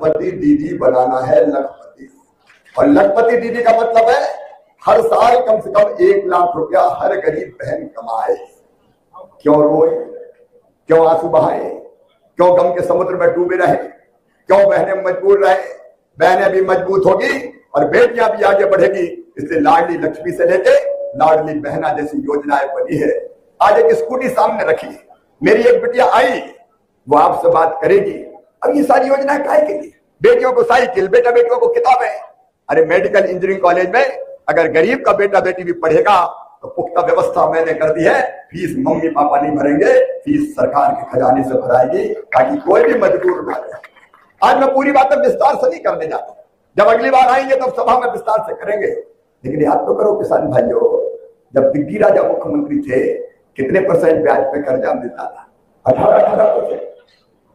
लखपति दीदी बनाना है, लखपति। और लखपति दीदी का मतलब है हर साल कम से कम 1 लाख रुपया हर गरीब बहन कमाए। क्यों रोए, क्यों आंसू बहाए, क्यों गम के समुद्र में डूबे रहे, क्यों बहनें मजबूर रहे। बहनें भी मजबूत होगी और बेटियां भी आगे बढ़ेगी। इसलिए लाडली लक्ष्मी से लेके लाडली बहना जैसी योजनाएं बनी है। आज एक स्कूटी सामने रखी, मेरी एक बिटिया आई, वो आपसे बात करेगी। अब ये सारी योजनाएं काहे के लिए? बेटियों को साइकिल, बेटा बेटियों को किताबें। अरे मेडिकल इंजीनियरिंग कॉलेज में अगर गरीब का बेटा बेटी भी पढ़ेगा तो पुख्ता व्यवस्था मैंने कर दी है। फीस मम्मी पापा नहीं भरेंगे, फीस सरकार के खजाने से भराएगी ताकि कोई भी मजबूर ना रहे। आज मैं पूरी बातें विस्तार से नहीं करने जाता, जब अगली बार आएंगे तब सभा में विस्तार से करेंगे। लेकिन याद तो करो किसान भाइयों, जब दिग्गी राजा मुख्यमंत्री थे कितने % ब्याज पे कर्जा मिलता था? 18%।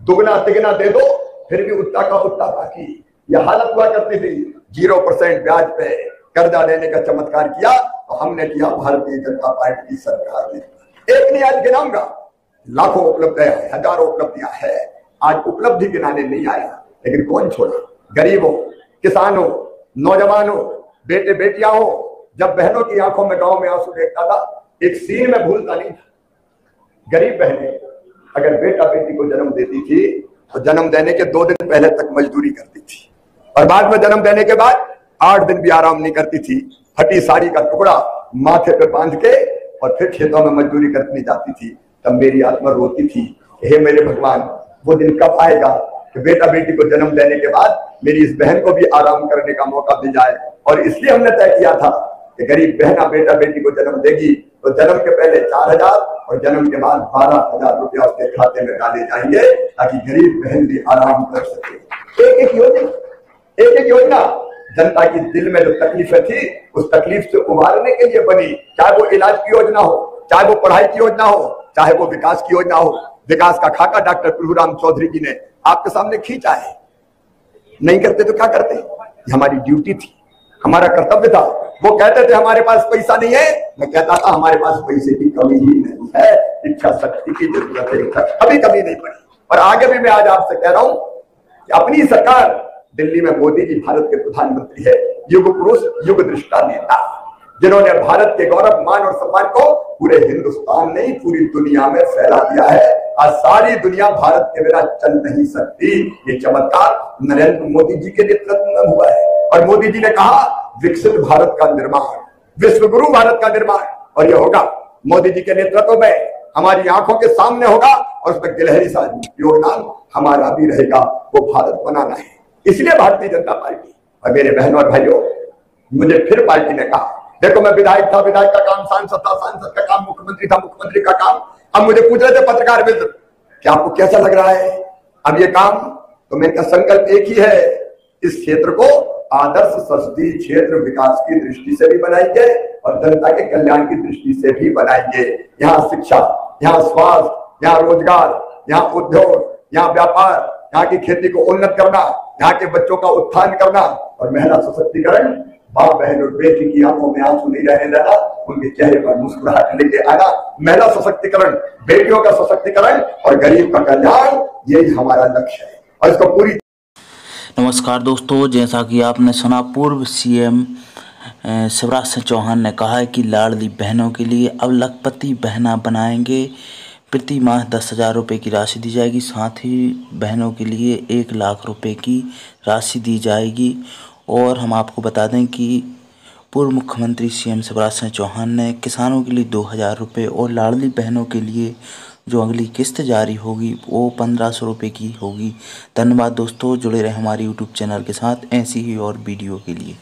दुगना तिगना दे दो फिर भी उतना का उतना बाकी। यह हालत हुआ करती थी। 0% ब्याज पे कर्जा देने का चमत्कार किया तो हमने किया भारतीय जनता पार्टी की सरकार ने। एक नहीं आज गिनाऊंगा, लाखों उपलब्धियां है, हजारों उपलब्धियां है। आज उपलब्धि गिनाने नहीं आया, लेकिन कौन छोड़ा? गरीबों, किसानों, नौजवानों, बेटे बेटियां हो। जब बहनों की आंखों में गांव में आंसू देखता था, एक सीन में भूलता नहीं था। गरीब बहनें अगर बेटा बेटी को जन्म देती थी तो जन्म देने के 2 दिन पहले तक मजदूरी करती थी और बाद में जन्म देने के बाद 8 दिन भी आराम नहीं करती थी। फटी साड़ी का टुकड़ा माथे पे बांध के और फिर खेतों में मजदूरी करने जाती थी। तब मेरी आत्मा रोती थी, हे मेरे भगवान, वो दिन कब आएगा कि बेटा बेटी को जन्म देने के बाद मेरी इस बहन को भी आराम करने का मौका मिल जाए। और इसलिए हमने तय किया था कि गरीब बहना बेटा बेटी को जन्म देगी तो जन्म के पहले 4,000 और जन्म के बाद 12,000 रुपया उसके खाते में डाले जाएंगे ताकि गरीब बहन भी आराम कर सके। एक एक योजना जनता की दिल में जो तकलीफें थी उस तकलीफ से उबारने के लिए बनी। चाहे वो इलाज की योजना हो, चाहे वो पढ़ाई की योजना हो, चाहे वो विकास की योजना हो। विकास का खाका डॉक्टर प्रभुराम चौधरी जी ने आपके सामने खींचा है। नहीं करते तो क्या करते? हमारी ड्यूटी थी, हमारा कर्तव्य था। वो कहते थे हमारे पास पैसा नहीं है, मैं कहता था हमारे पास पैसे की कमी ही नहीं है, इच्छा शक्ति की जरूरत है। कभी कभी नहीं पड़ी। और आगे भी मैं आज आपसे कह रहा हूं कि अपनी सरकार, दिल्ली में मोदी जी भारत के प्रधानमंत्री है, युग पुरुष, युग दृष्टा नेता, जिन्होंने भारत के गौरव, मान और सम्मान को पूरे हिंदुस्तान नहीं पूरी दुनिया में फैला दिया है। आज सारी दुनिया भारत के बिना चल नहीं सकती। ये चमत्कार नरेंद्र मोदी जी के नेतृत्व में हुआ है। और मोदी जी ने कहा विकसित भारत का निर्माण, विश्व गुरु भारत का निर्माण, और ये होगा मोदी जी के नेतृत्व में, हमारी आंखों के सामने होगा और उसमें गिलहरी सा योगदान हमारा भी रहेगा। वो भारत बनाना है। इसलिए भारतीय जनता पार्टी और मेरे बहनों और भाइयों, मुझे फिर पार्टी ने कहा, देखो मैं विधायक था, विधायक का काम, सांसद था, सांसद का काम, मुख्यमंत्री था, मुख्यमंत्री का काम। अब मुझे पूछ रहे थे पत्रकार मित्र, क्या आपको कैसा लग रहा है अब ये काम? तो मेरा संकल्प एक ही है, इस क्षेत्र को आदर्श संसदीय क्षेत्र विकास की दृष्टि से भी बनाएंगे और जनता के कल्याण की दृष्टि से भी बनाएंगे। यहाँ शिक्षा, यहाँ स्वास्थ्य, यहाँ रोजगार, यहाँ उद्योग, यहाँ व्यापार, यहाँ की खेती को उन्नत करना, यहाँ के बच्चों का उत्थान करना और महिला सशक्तिकरण। बाप बहन और बेटी की आंखों में आंसू नहीं रहने देना, उनके चेहरे पर मुस्कुराहट लेके आना। महिला सशक्तिकरण, बेटियों का सशक्तिकरण और गरीब का कल्याण, यही हमारा लक्ष्य है और इसको पूरी। नमस्कार दोस्तों, जैसा कि आपने सुना, पूर्व सीएम शिवराज सिंह चौहान ने कहा है कि लाडली बहनों के लिए अब लखपति बहना बनाएंगे। प्रति माह 10,000 रुपये की राशि दी जाएगी। साथ ही बहनों के लिए 1 लाख रुपए की राशि दी जाएगी। और हम आपको बता दें कि पूर्व मुख्यमंत्री सीएम शिवराज सिंह चौहान ने किसानों के लिए 2,000 रुपये और लाडली बहनों के लिए जो अगली किस्त जारी होगी वो 1,500 रुपये की होगी। धन्यवाद दोस्तों, जुड़े रहे हमारे यूट्यूब चैनल के साथ ऐसी ही और वीडियो के लिए।